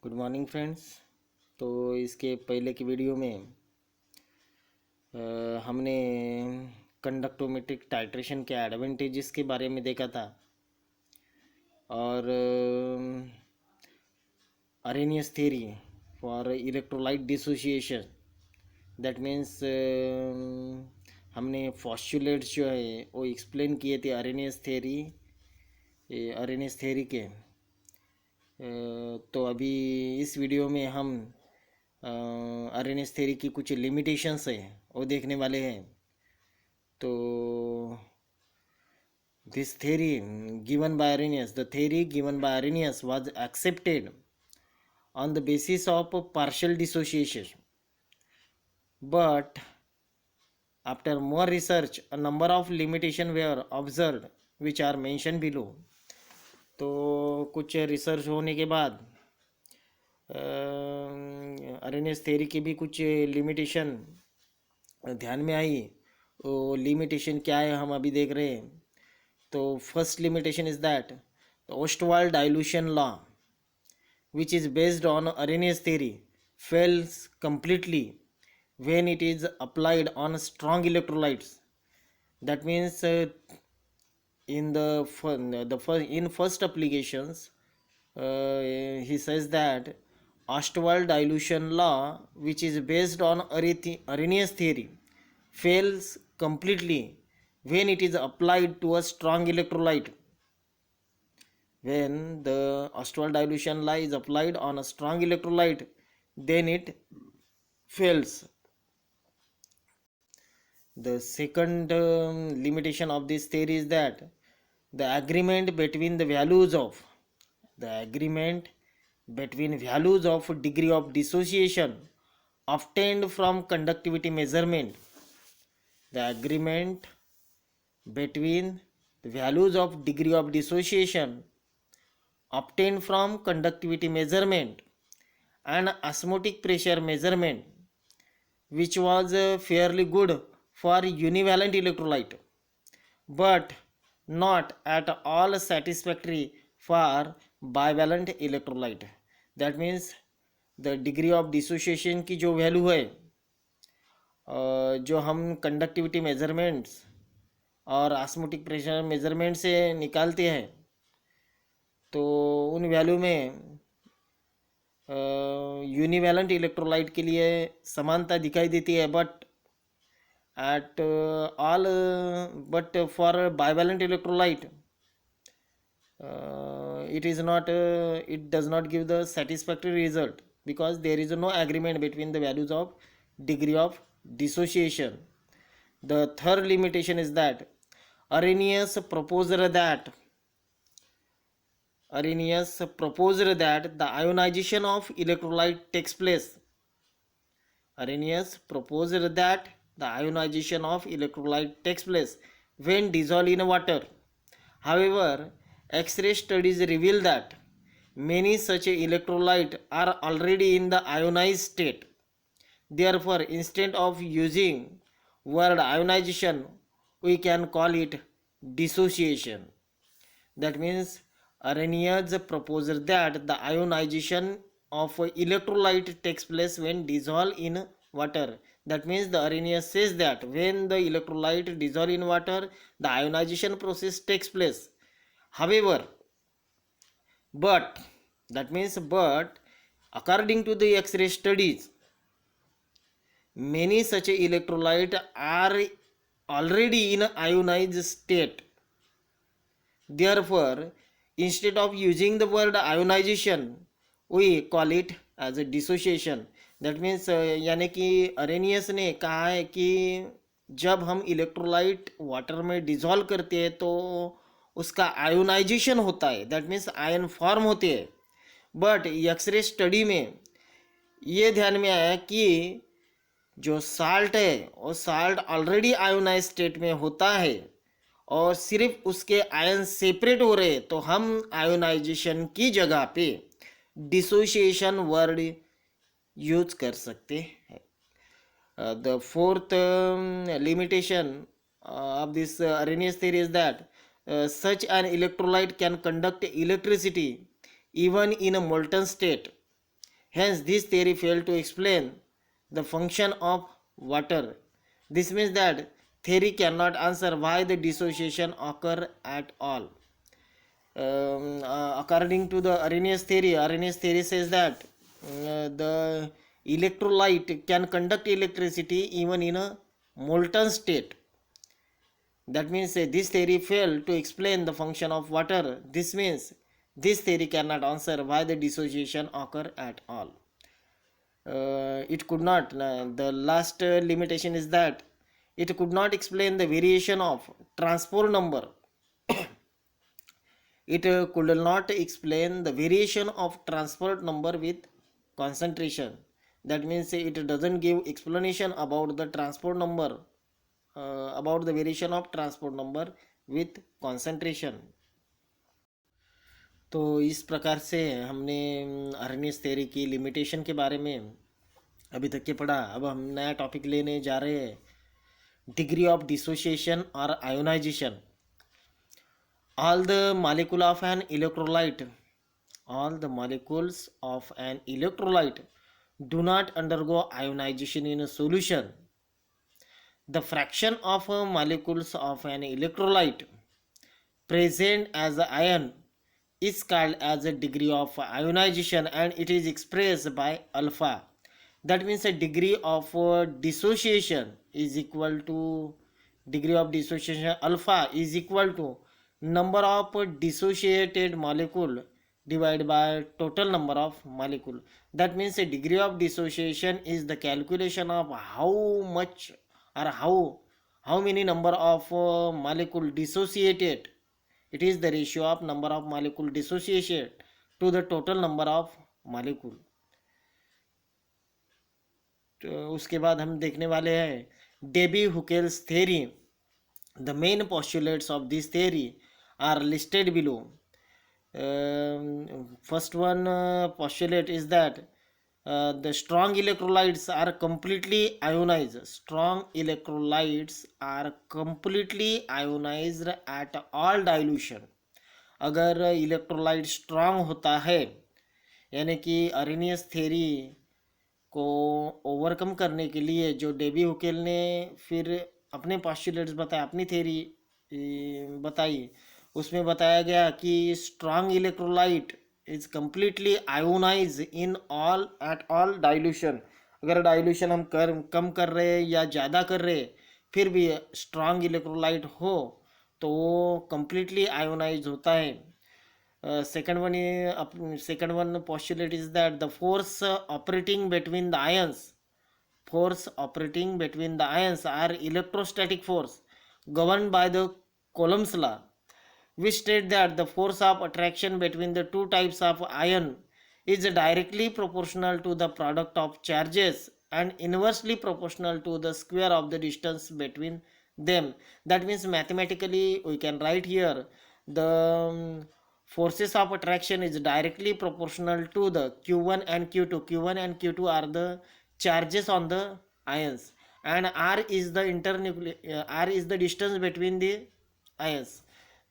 Good morning friends. तो इसके पहले की वीडियो में हमने कंडक्टोमेट्रिक टाइट्रेशन के एडवांटेजेस के बारे में देखा था और Arrhenius theory for electrolyte dissociation. That means हमने पॉस्टुलेट्स जो है वो एक्सप्लेन किए थे अरेनियस थ्योरी के। तो अभी इस वीडियो में हम अरेनियस थ्योरी की कुछ लिमिटेशंस है वो देखने वाले हैं। तो this theory given by Arrhenius, the theory given by Arrhenius was accepted on the basis of partial dissociation, but after more research a number of limitations were observed which are mentioned below. तो कुछ research होने के बाद Arrhenius theory की भी कुछ limitation ध्यान में आई। वो लिमिटेशन क्या है हम अभी देख रहे हैं। तो first limitation is that the Ostwald dilution law which is based on Arrhenius theory fails completely when it is applied on strong electrolytes. That means in first applications, he says that Ostwald dilution law, which is based on Arrhenius theory, fails completely when it is applied to a strong electrolyte. When the Ostwald dilution law is applied on a strong electrolyte, then it fails. The second limitation of this theory is that the agreement between values of degree of dissociation obtained from conductivity measurement, the agreement between the values of degree of dissociation obtained from conductivity measurement and osmotic pressure measurement, which was fairly good for univalent electrolyte but not at all satisfactory for bivalent electrolyte. That means the degree of dissociation की जो value है, जो हम conductivity measurements और osmotic pressure measurement से निकालते हैं, तो उन वैल्यू में यूनिवैलेंट इलेक्ट्रोलाइट के लिए समानता दिखाई देती है, but for bivalent electrolyte it does not give the satisfactory result because there is no agreement between the values of degree of dissociation. The third limitation is that Arrhenius proposed that the ionization of electrolyte takes place. Arrhenius proposed that the ionization of electrolyte takes place when dissolved in water. However, X-ray studies reveal that many such electrolytes are already in the ionized state. Therefore, instead of using word ionization, we can call it dissociation. That means Arrhenius proposed that the ionization of electrolyte takes place when dissolved in water. That means the Arrhenius says that when the electrolyte dissolve in water, the ionization process takes place. However, but according to the X-ray studies, many such electrolytes are already in ionized state. Therefore, instead of using the word ionization, we call it as a dissociation. That means यानी कि Arrhenius ने कहा है कि जब हम electrolyte water में dissolve करते हैं तो उसका आयोनाइजेशन होता है, दैट मीन्स आयन फॉर्म होते हैं। बट एक्सरे स्टडी में ये ध्यान में आया कि जो साल्ट है वो साल्ट ऑलरेडी आयोनाइज स्टेट में होता है और सिर्फ उसके आयन सेपरेट हो रहे, तो हम आयोनाइजेशन की जगह पे डिसोसिएशन वर्ड यूज कर सकते हैं। The fourth limitation of this Arrhenius theory is that such an electrolyte can conduct electricity even in a molten state. Hence, this theory failed to explain the function of water. This means that theory cannot answer why the dissociation occur at all. According to the Arrhenius theory says that the electrolyte can conduct electricity even in a molten state. That means this theory failed to explain the function of water. This means this theory cannot answer why the dissociation occur at all. It could not. The last limitation is that it could not explain the variation of transport number. It could not explain the variation of transport number with concentration. That means it doesn't give explanation about the transport number, about the variation of transport number with concentration. तो इस प्रकार से हमने अर्नियस theory की limitation के बारे में अभी तक के पढ़ा. अब हम नया टॉपिक लेने जा रहे हैं, डिग्री ऑफ डिसोसिएशन और ionisation. All the molecule of an electrolyte, all the molecules of an electrolyte do not undergo ionization in a solution. The fraction of molecules of an electrolyte present as an ion is called as a degree of ionization, and it is expressed by alpha. That means a degree of dissociation is equal to degree of dissociation alpha is equal to number of dissociated molecule divided by total number of molecule. That means a degree of dissociation is the calculation of how much or how many number of molecule dissociated. It is the ratio of number of molecule dissociated to the total number of molecule. तो उसके बाद हम देखने वाले हैं Debye Huckel's theory. The main postulates of this theory are listed below. First one postulate is that the strong electrolytes are completely ionized. Strong electrolytes are completely ionized at all dilution. अगर electrolyte strong होता है, यानी कि Arrhenius theory को overcome करने के लिए जो डेबी हुकेल ने फिर अपने पॉस्टुलेट्स बताए, अपनी थ्योरी बताई, उसमें बताया गया कि strong electrolyte is completely ionize in all at all dilution. अगर डाइल्यूशन हम कम कर रहे हैं या ज़्यादा कर रहे हैं, फिर भी स्ट्रांग इलेक्ट्रोलाइट हो तो वो कम्प्लीटली आयोनाइज होता है. second one postulate is that the force operating between the ions are electrostatic force governed by the Coulomb's law, which state that the force of attraction between the two types of ion is directly proportional to the product of charges and inversely proportional to the square of the distance between them. That means mathematically we can write here the forces of attraction is directly proportional to the Q1 and Q2. Q1 and Q2 are the charges on the ions, and R is the distance between the ions.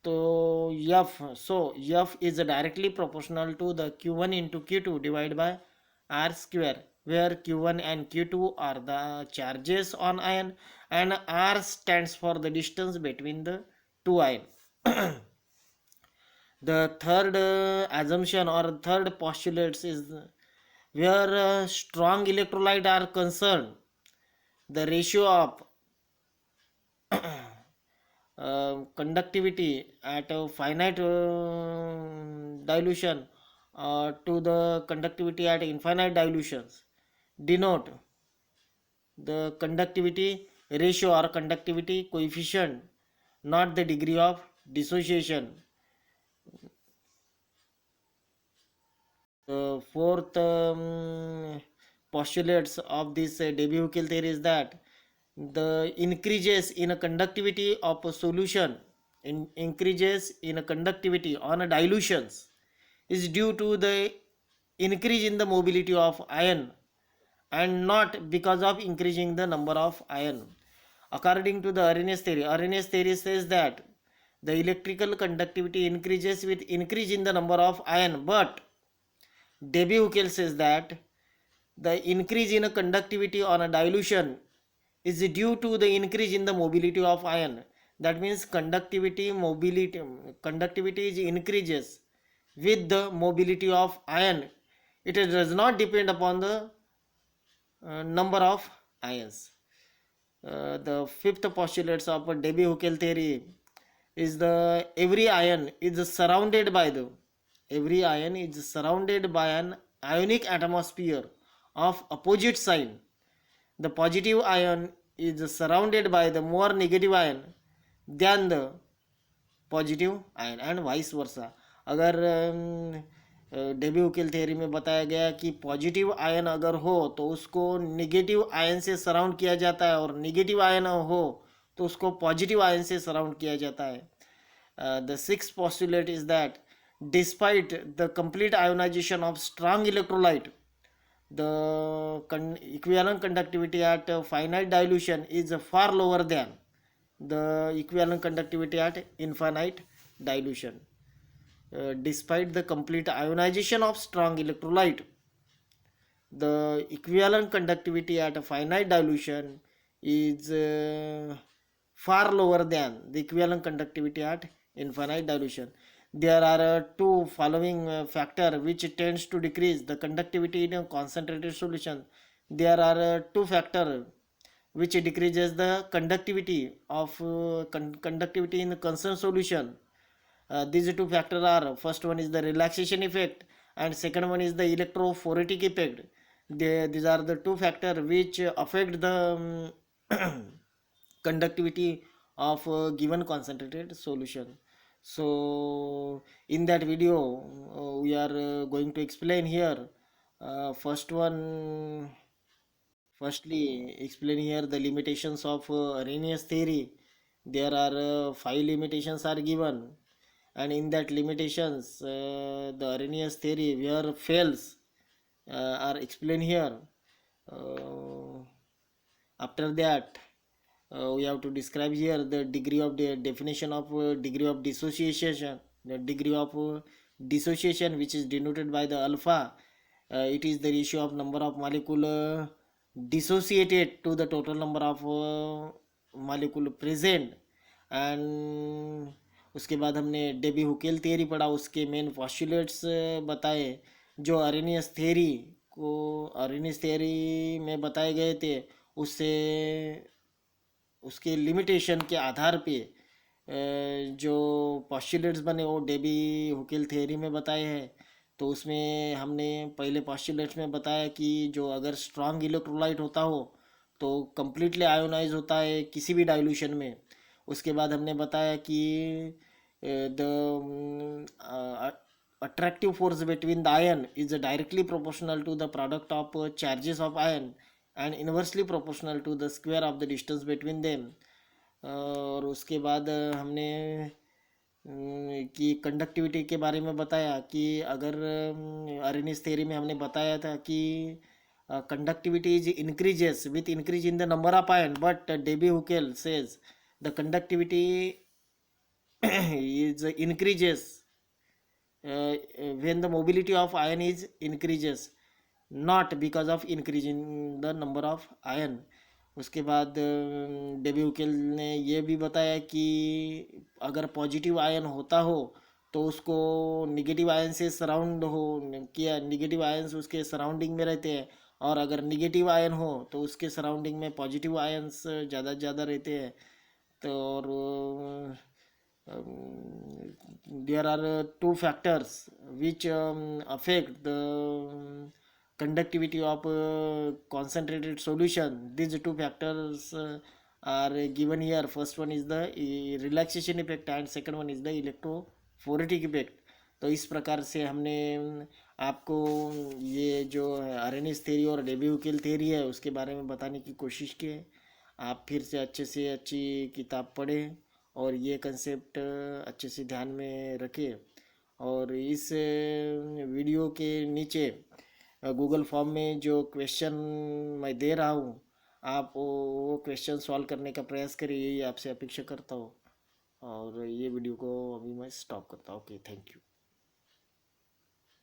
So F is directly proportional to the Q1 into Q2 divided by R square, where Q1 and Q2 are the charges on ion and R stands for the distance between the two ions. The third assumption or third postulates is where strong electrolyte are concerned, the ratio of conductivity at a finite dilution to the conductivity at infinite dilutions denote the conductivity ratio or conductivity coefficient, not the degree of dissociation. The fourth postulates of this Debye-Hückel theory is that the increases in a conductivity of a solution, increases in a conductivity on a dilutions is due to the increase in the mobility of ion and not because of increasing the number of ion. According to the Arrhenius theory says that the electrical conductivity increases with increase in the number of ion, but Debye-Hückel says that the increase in a conductivity on a dilution is due to the increase in the mobility of ion. That means conductivity is increases with the mobility of ion. It does not depend upon the number of ions. The fifth postulates of Debye-Hückel theory is the every ion is surrounded by an ionic atmosphere of opposite sign. The positive ion is surrounded by the more negative ion than the positive ion and vice versa. अगर Debbie उकेल theory में बताया गया कि positive ion अगर हो तो उसको negative ion से सराउंड किया जाता है, और निगेटिव आयन हो तो उसको पॉजिटिव आयन से सराउंड किया जाता है. The sixth postulate is that despite the complete ionization of strong electrolyte, the equivalent conductivity at finite dilution is far lower than the equivalent conductivity at infinite dilution. Despite the complete ionization of strong electrolyte, the equivalent conductivity at a finite dilution is far lower than the equivalent conductivity at infinite dilution. There are two following factor which tends to decrease the conductivity in a concentrated solution. There are two factor which decreases the conductivity of conductivity in the concerned solution. These two factors are, first one is the relaxation effect and second one is the electrophoretic effect. These are the two factors which affect the conductivity of a given concentrated solution. So in that video we are going to explain here. Firstly explain here the limitations of Arrhenius theory. There are five limitations are given, and in that limitations the Arrhenius theory where fails are explained here. After that we have to describe here the degree of the definition of degree of dissociation. The degree of dissociation, which is denoted by the alpha, it is the ratio of number of molecule dissociated to the total number of molecule present. And उसके बाद हमने Debbie हुकेल theory पढ़ा, उसके main postulates बताए जो Arrhenius theory में बताए गए थे. उससे उसके लिमिटेशन के आधार पे जो पॉस्टुलेट्स बने वो डेबी हुकेल थियरी में बताए हैं. तो उसमें हमने पहले पॉस्टुलेट्स में बताया कि जो अगर स्ट्रांग इलेक्ट्रोलाइट होता हो तो कम्प्लीटली आयोनाइज होता है किसी भी डाइल्यूशन में. उसके बाद हमने बताया कि the attractive force between the ion is directly proportional to the product of charges of ion and inversely proportional to the square of the distance between them. और उसके बाद हमने कि कंडक्टिविटी के बारे में बताया कि अगर अरेनियस थ्योरी में हमने बताया था कि conductivity is increases with increase in the number of ion, but Debye-Hückel says the conductivity is increases when the mobility of ion is increases, not because of increase in the number of ion. उसके बाद डेबी-हुकेल ने ये भी बताया कि अगर positive ion होता हो तो उसको निगेटिव आयन से सराउंड हो किया, निगेटिव आयन्स उसके सराउंडिंग में रहते हैं, और अगर निगेटिव आयन हो तो उसके सराउंडिंग में पॉजिटिव आयन्स ज़्यादा ज़्यादा रहते हैं. तो और there are two factors which affect the conductivity of concentrated solution. These two factors are given here. First one is the relaxation effect and second one is the electrophoretic effect. तो इस प्रकार से हमने आपको ये जो अरेनियस थ्योरी और डेबी-हुकेल theory है उसके बारे में बताने की कोशिश की है. आप फिर से अच्छी किताब पढ़ें और ये कंसेप्ट अच्छे से ध्यान में रखें. और इस वीडियो के नीचे गूगल फॉर्म में जो क्वेश्चन मैं दे रहा हूँ आप वो क्वेश्चन सॉल्व करने का प्रयास करिए, यही आपसे अपेक्षा करता हूँ. और ये वीडियो को अभी मैं स्टॉप करता हूँ. Okay, thank you.